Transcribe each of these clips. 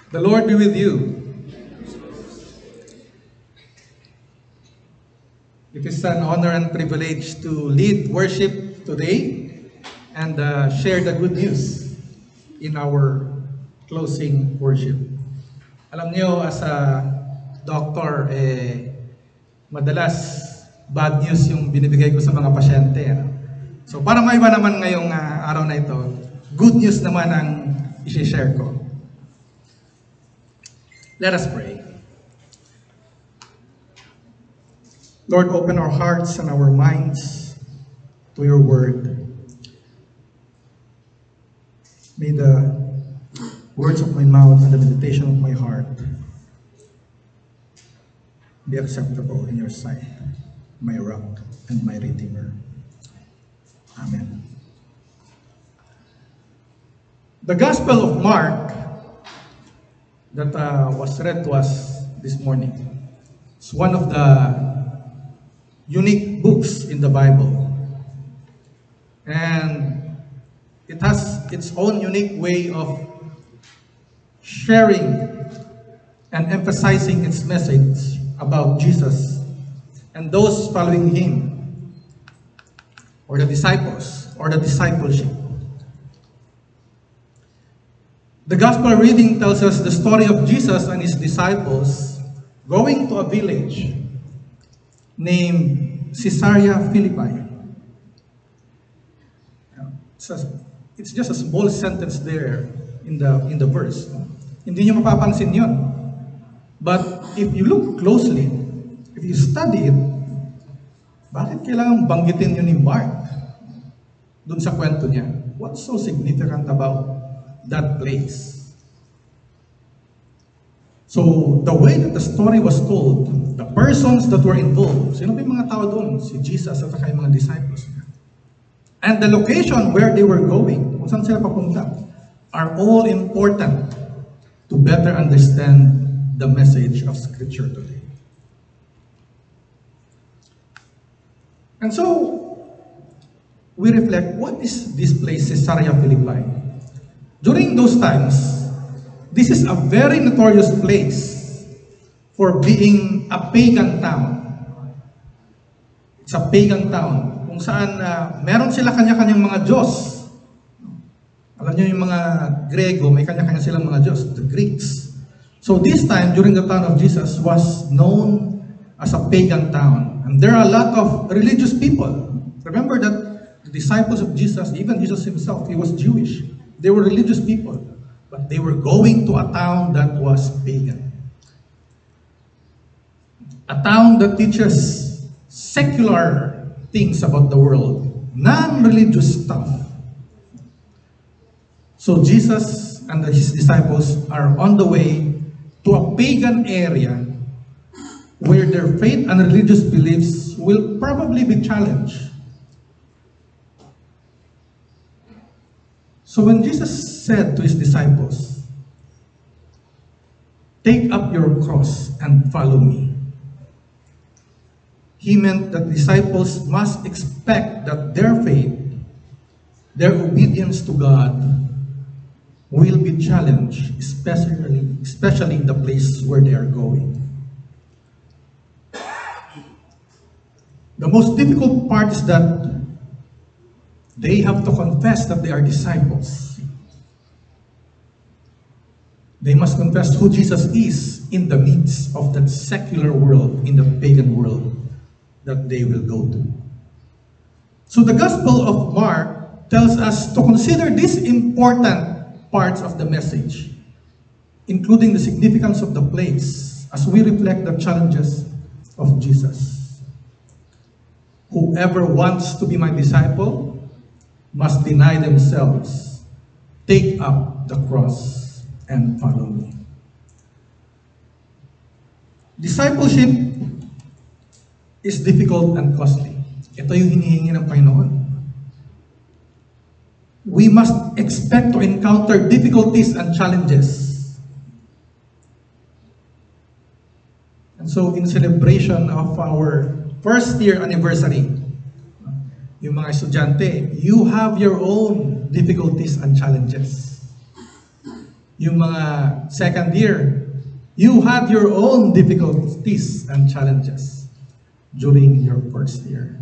The Lord be with you. It is an honor and privilege to lead worship today and share the good news in our closing worship. Alam niyo, as a doctor, madalas bad news yung binibigay ko sa mga pasyente. Ano? So para maiba naman ngayong araw na ito, good news naman ang i-share ko. Let us pray. Lord, open our hearts and our minds to your word. May the words of my mouth and the meditation of my heart be acceptable in your sight, my rock and my redeemer. Amen. The Gospel of Mark that was read to us this morning. It's one of the unique books in the Bible. And it has its own unique way of sharing and emphasizing its message about Jesus and those following him, or the disciples, or the discipleship. The gospel reading tells us the story of Jesus and his disciples going to a village named Caesarea Philippi. It's just a small sentence there in the verse. Hindi niyo mapapansin yun. But if you look closely, if you study it, bakit kailangan banggitin yun ni Mark dun sa kwento niya? What's so significant about that place? So, the way that the story was told, the persons that were involved, sino ba yung mga tao doon? Si Jesus at saka yung mga disciples niya. And the location where they were going, kung saan sila papunta, are all important to better understand the message of Scripture today. And so, we reflect, what is this place, Caesarea Philippi? During those times, this is a very notorious place for being a pagan town. It's a pagan town kung saan meron sila kanya-kanyang mga Diyos. Alam niyo yung mga Grego, may kanya-kanya silang mga Diyos, the Greeks. So this time, during the time of Jesus, was known as a pagan town. And there are a lot of religious people. Remember that the disciples of Jesus, even Jesus himself, he was Jewish. They were religious people, but they were going to a town that was pagan. A town that teaches secular things about the world, non-religious stuff. So Jesus and his disciples are on the way to a pagan area where their faith and religious beliefs will probably be challenged. So when Jesus said to his disciples, "Take up your cross and follow me," he meant that disciples must expect that their faith, their obedience to God, will be challenged, especially in the place where they are going. The most difficult part is that they have to confess that they are disciples. They must confess who Jesus is in the midst of that secular world, in the pagan world that they will go to. So the Gospel of Mark tells us to consider these important parts of the message, including the significance of the place, as we reflect the challenges of Jesus. Whoever wants to be my disciple must deny themselves, take up the cross, and follow me. Discipleship is difficult and costly. Ito yung hinihingi ng Panginoon. We must expect to encounter difficulties and challenges. And so, in celebration of our first year anniversary, yung mga estudyante, you have your own difficulties and challenges. Yung mga second year, you had your own difficulties and challenges during your first year.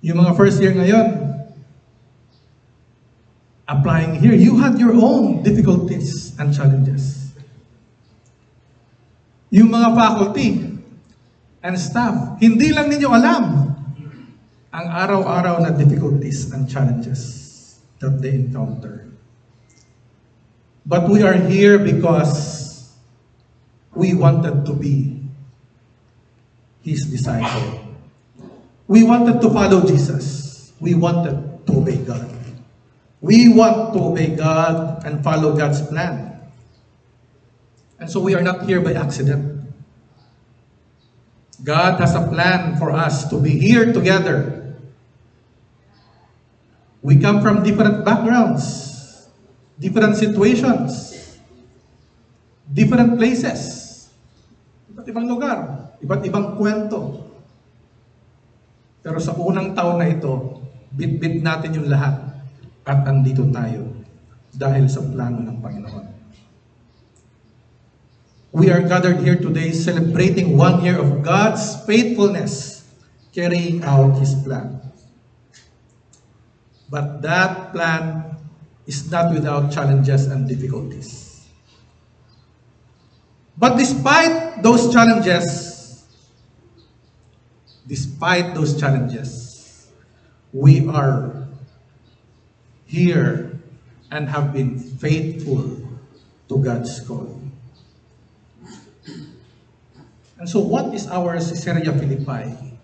Yung mga first year ngayon, applying here, you had your own difficulties and challenges. Yung mga faculty and staff, hindi lang ninyo alam ang araw-araw na difficulties and challenges that they encounter. But we are here because we wanted to be His disciple. We wanted to follow Jesus. We wanted to obey God. We want to obey God and follow God's plan. And so we are not here by accident. God has a plan for us to be here together. We come from different backgrounds, different situations, different places, iba't ibang lugar, iba't ibang kwento. Pero sa unang taon na ito, bit-bit natin yung lahat at andito tayo dahil sa plano ng Panginoon. We are gathered here today celebrating 1 year of God's faithfulness, carrying out His plan. But that plan is not without challenges and difficulties. But despite those challenges, we are here and have been faithful to God's call. And so what is our Caesarea Philippi?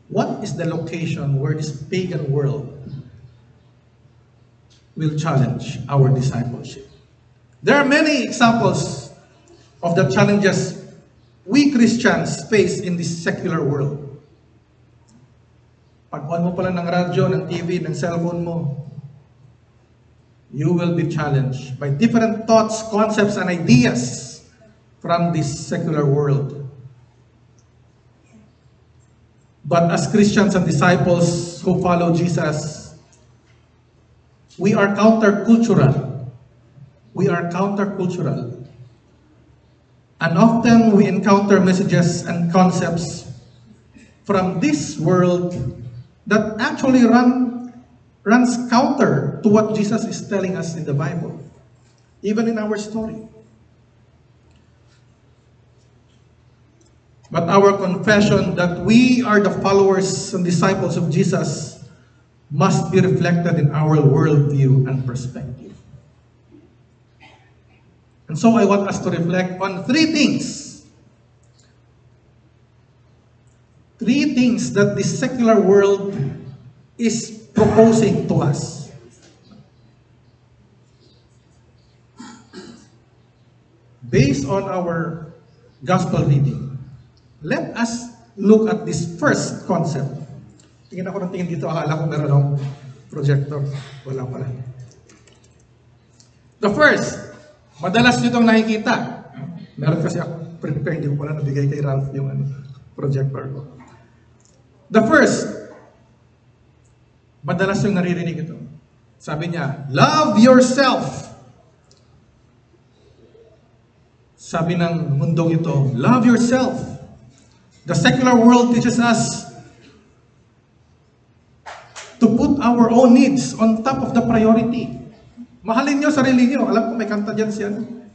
What is the location where this pagan world will challenge our discipleship? There are many examples of the challenges we Christians face in this secular world. Pag-on mo pala ng radyo, ng TV, ng cellphone mo, you will be challenged by different thoughts, concepts, and ideas from this secular world. But as Christians and disciples who follow Jesus, we are countercultural. We are countercultural. And often we encounter messages and concepts from this world that actually runs counter to what Jesus is telling us in the Bible, even in our story. But our confession that we are the followers and disciples of Jesus must be reflected in our worldview and perspective. And so I want us to reflect on three things. Three things that this secular world is proposing to us. Based on our gospel reading, let us look at this first concept. Tingin ako ng tingin dito, akala ko meron akong projector. Wala pala. The first, madalas nyo itong nakikita. Meron kasi ako prepare, hindi ko pala nabigay kay Ralph yung projector ko. The first, madalas yung naririnig ito. Sabi niya, love yourself. Sabi ng mundong ito, love yourself. The secular world teaches us to put our own needs on top of the priority. Mahalin niyo sarili niyo. Alam ko may kanta dyan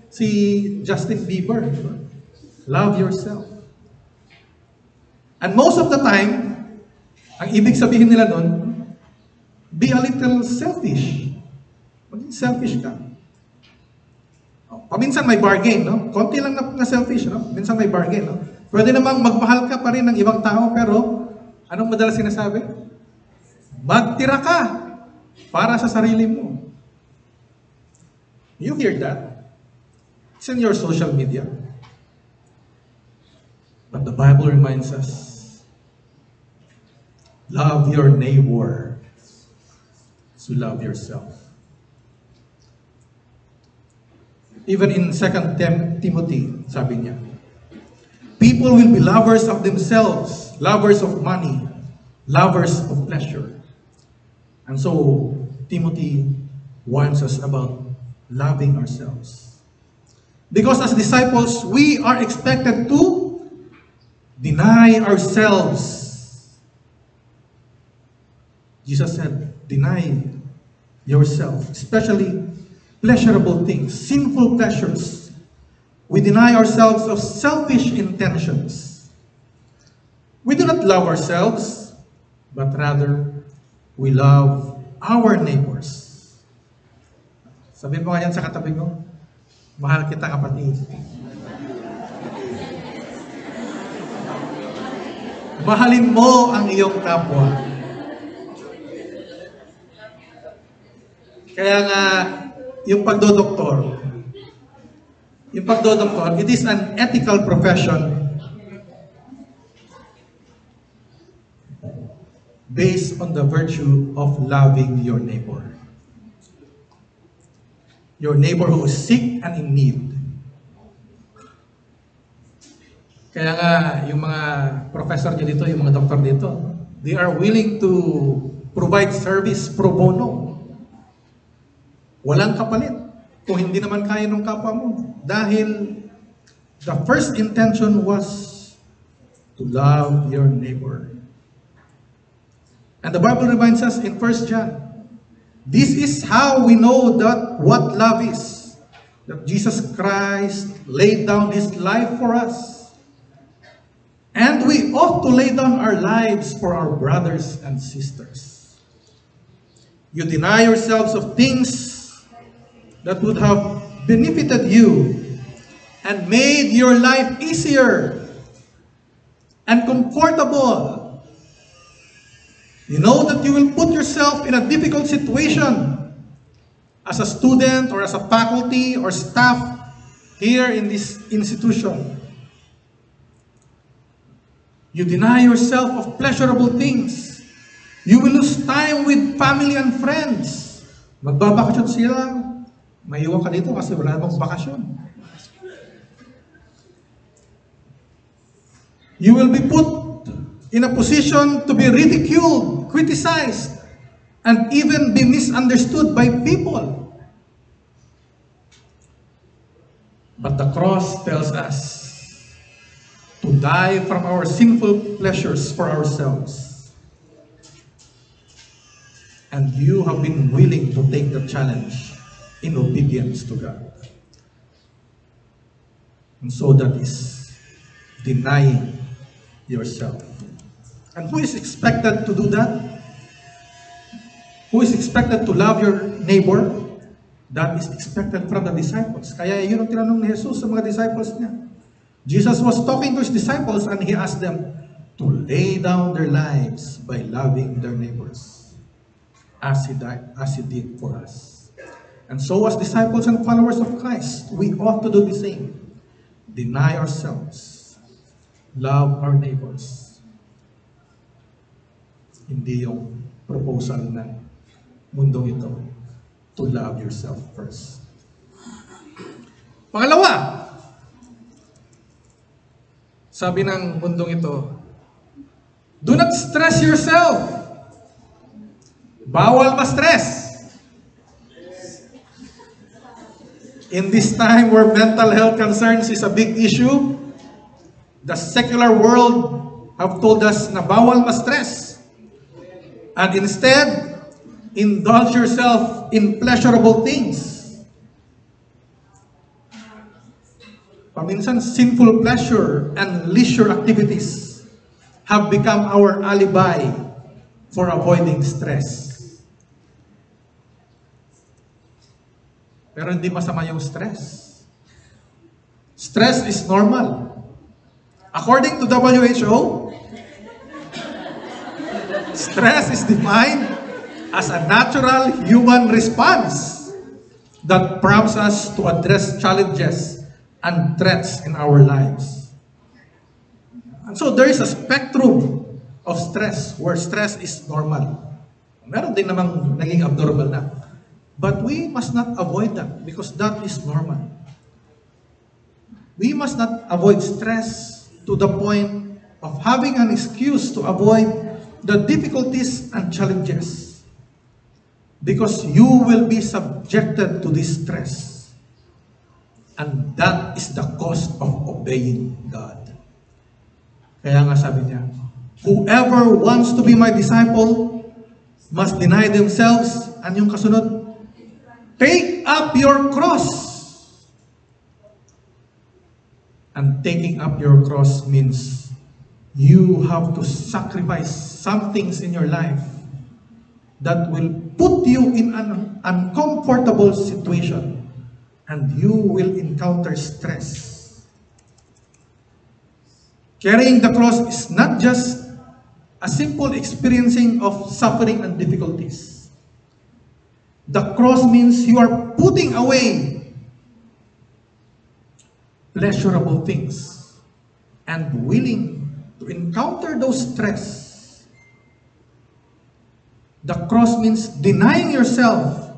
si Justin Bieber. Love yourself. And most of the time, ang ibig sabihin nila nun, be a little selfish. Maging selfish ka. Paminsan may bargain, no? Konti lang na selfish, no? Minsan may bargain, no? Pwede namang magmahal ka pa rin ng ibang tao, pero anong madalas sinasabi? Magtira ka para sa sarili mo. You hear that? It's in your social media. But the Bible reminds us, love your neighbor as you love yourself. Even in 2 Timothy, sabi niya, people will be lovers of themselves, lovers of money, lovers of pleasure. And so, Timothy warns us about loving ourselves. Because as disciples, we are expected to deny ourselves. Jesus said, deny yourself, especially pleasurable things, sinful pleasures. We deny ourselves of selfish intentions. We do not love ourselves, but rather, we love our neighbors. Sabihin mo nga yan sa katabi mo, mahal kita kapatid. Mahalin mo ang iyong kapwa. Kaya nga, yung pagdodoktor, it is an ethical profession based on the virtue of loving your neighbor. Your neighbor who is sick and in need. Kaya nga, yung mga professor niyo dito, yung mga doktor dito, they are willing to provide service pro bono. Walang kapalit. Kung hindi naman kaya ng kapwa mo. Dahil the first intention was to love your neighbor. And the Bible reminds us in 1 John, this is how we know that what love is. That Jesus Christ laid down His life for us. And we ought to lay down our lives for our brothers and sisters. You deny yourselves of things that would have benefited you and made your life easier and comfortable. You know that you will put yourself in a difficult situation as a student or as a faculty or staff here in this institution. You deny yourself of pleasurable things. You will lose time with family and friends. Magbabakasyon sila. Maiwan ka dito kasi wala namang bakasyon. You will be put in a position to be ridiculed, criticized, and even be misunderstood by people. But the cross tells us to die from our sinful pleasures for ourselves. And you have been willing to take the challenge in obedience to God. And so that is denying yourself. And who is expected to do that? Who is expected to love your neighbor? That is expected from the disciples. Kaya yun ang tinanong ni Jesus sa mga disciples niya. Jesus was talking to His disciples and He asked them to lay down their lives by loving their neighbors as He did for us. And so as disciples and followers of Christ, we ought to do the same. Deny ourselves. Love our neighbors. Hindi yung proposal ng mundong ito to love yourself first. Pangalawa, sabi ng mundong ito, do not stress yourself. Bawal ma-stress. In this time where mental health concerns is a big issue, the secular world have told us na bawal ma-stress. And instead, indulge yourself in pleasurable things. Paminsan, sinful pleasure and leisure activities have become our alibi for avoiding stress. Pero hindi masama yung stress. Stress is normal. According to WHO, stress is defined as a natural human response that prompts us to address challenges and threats in our lives. And so there is a spectrum of stress where stress is normal. Meron din namang naging abnormal na. But we must not avoid that because that is normal. We must not avoid stress to the point of having an excuse to avoid the difficulties and challenges. Because you will be subjected to this stress. And that is the cost of obeying God. Kaya nga sabi niya, whoever wants to be my disciple must deny themselves. Ano yung kasunod? Take up your cross. And taking up your cross means you have to sacrifice some things in your life that will put you in an uncomfortable situation, and you will encounter stress. Carrying the cross is not just a simple experiencing of suffering and difficulties. The cross means you are putting away pleasurable things and willing to encounter those stress. The cross means denying yourself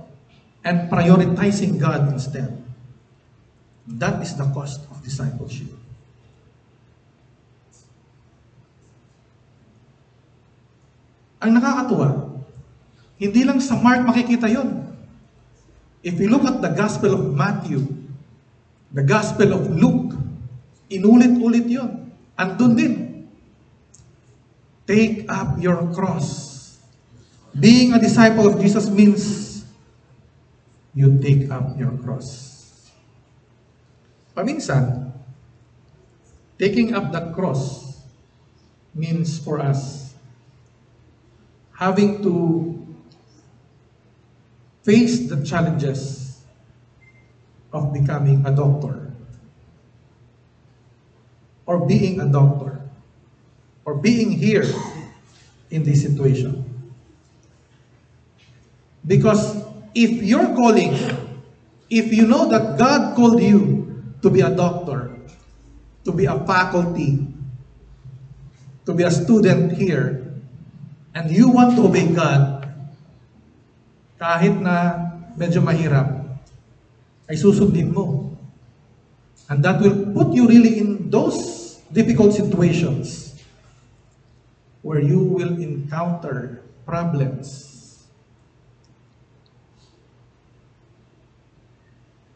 and prioritizing God instead. That is the cost of discipleship. Ang nakakatuwa, hindi lang sa Mark makikita yon. If you look at the Gospel of Matthew, the Gospel of Luke, inulit-ulit yon. Andun din. Take up your cross. Being a disciple of Jesus means you take up your cross. Paminsan, taking up that cross means for us having to face the challenges of becoming a doctor, or being a doctor, or being here in this situation. Because if you're calling, if you know that God called you to be a doctor, to be a faculty, to be a student here, and you want to obey God, kahit na medyo mahirap, ay susundin mo. And that will put you really in those difficult situations where you will encounter problems.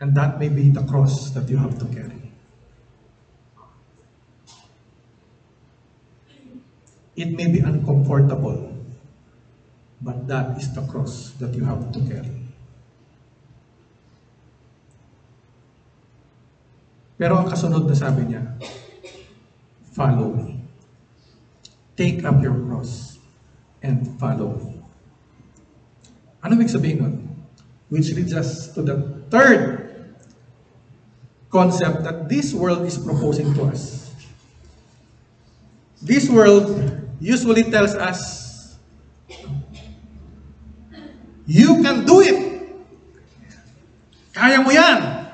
And that may be the cross that you have to carry. It may be uncomfortable, but that is the cross that you have to carry. Pero ang kasunod na sabi niya, follow me. Take up your cross and follow me. Ano ibig sabihin nun? Which leads us to the third concept that this world is proposing to us. This world usually tells us, you can do it. Kaya mo yan.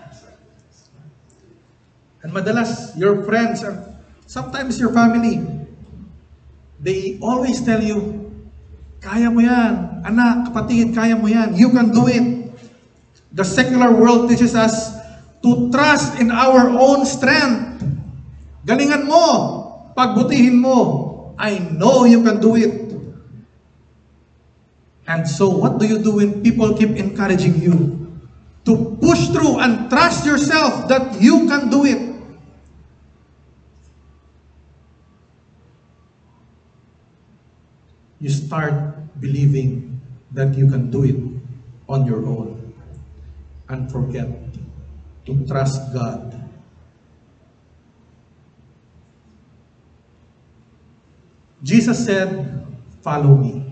And madalas, your friends, and sometimes your family, they always tell you, kaya mo yan. Anak, kapatid, kaya mo yan. You can do it. The secular world teaches us to trust in our own strength. Galingan mo. Pagbutihin mo. I know you can do it. And so what do you do when people keep encouraging you to push through and trust yourself that you can do it? You start believing that you can do it on your own and forget to trust God. Jesus said, follow me.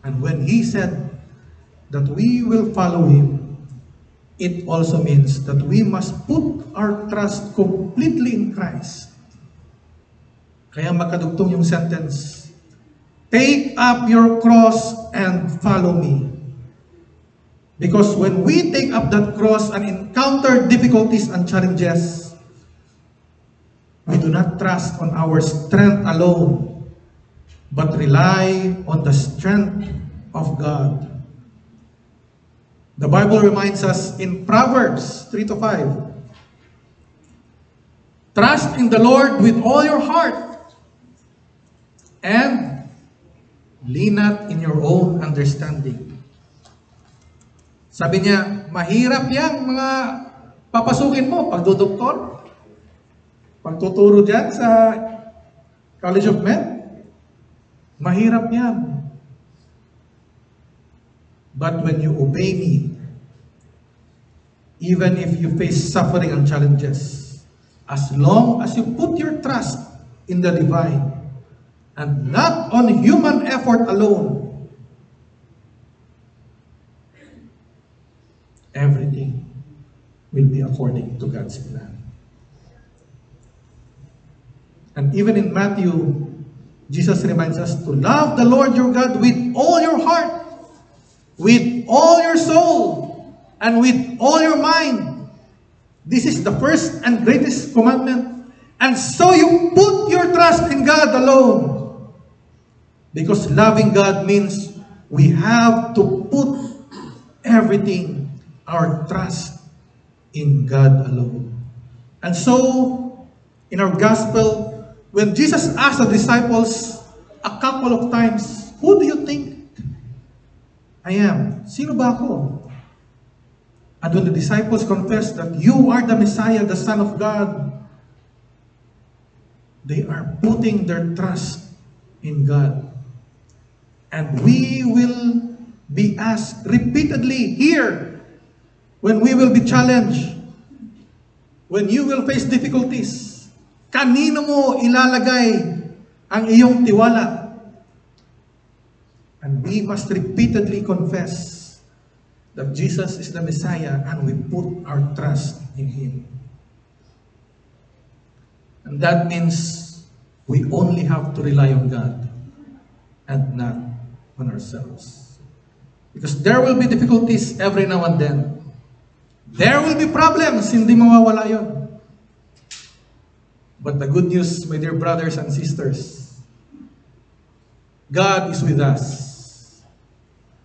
And when He said that we will follow Him, it also means that we must put our trust completely in Christ. Kaya magkadugtong yung sentence, take up your cross and follow me. Because when we take up that cross and encounter difficulties and challenges, we do not trust on our strength alone, but rely on the strength of God. The Bible reminds us in Proverbs 3-5, trust in the Lord with all your heart and lean not in your own understanding. Sabi niya, mahirap yang mga papasukin mo, pagdodoktor, pagtuturo dyan sa College of Med, mahirap yan. But when you obey me, even if you face suffering and challenges, as long as you put your trust in the divine and not on human effort alone, everything will be according to God's plan. And even in Matthew, Jesus reminds us to love the Lord your God with all your heart, with all your soul, and with all your mind. This is the first and greatest commandment. And so you put your trust in God alone. Because loving God means we have to put everything, our trust, in God alone. And so, in our gospel, when Jesus asked the disciples a couple of times, who do you think I am? Sino ba ako? And when the disciples confessed that you are the Messiah, the Son of God, they are putting their trust in God. And we will be asked repeatedly here, when we will be challenged, when you will face difficulties, kanino mo ilalagay ang iyong tiwala? And we must repeatedly confess that Jesus is the Messiah and we put our trust in Him. And that means we only have to rely on God and not on ourselves. Because there will be difficulties every now and then. There will be problems, hindi mawawala yun. But the good news, my dear brothers and sisters, God is with us.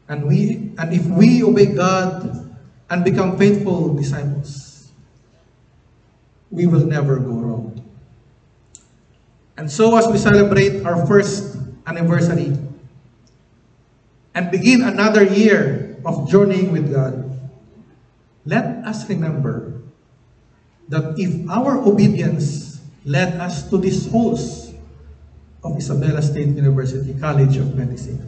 And if we obey God and become faithful disciples, we will never go wrong. And so as we celebrate our first anniversary and begin another year of journeying with God, let us remember that if our obedience led us to this halls of Isabela State University College of Medicine,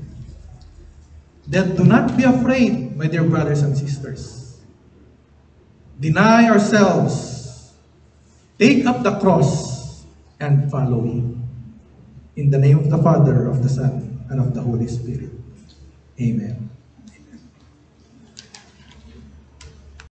then do not be afraid, my dear brothers and sisters. Deny ourselves, take up the cross, and follow Him. In the name of the Father, of the Son, and of the Holy Spirit. Amen.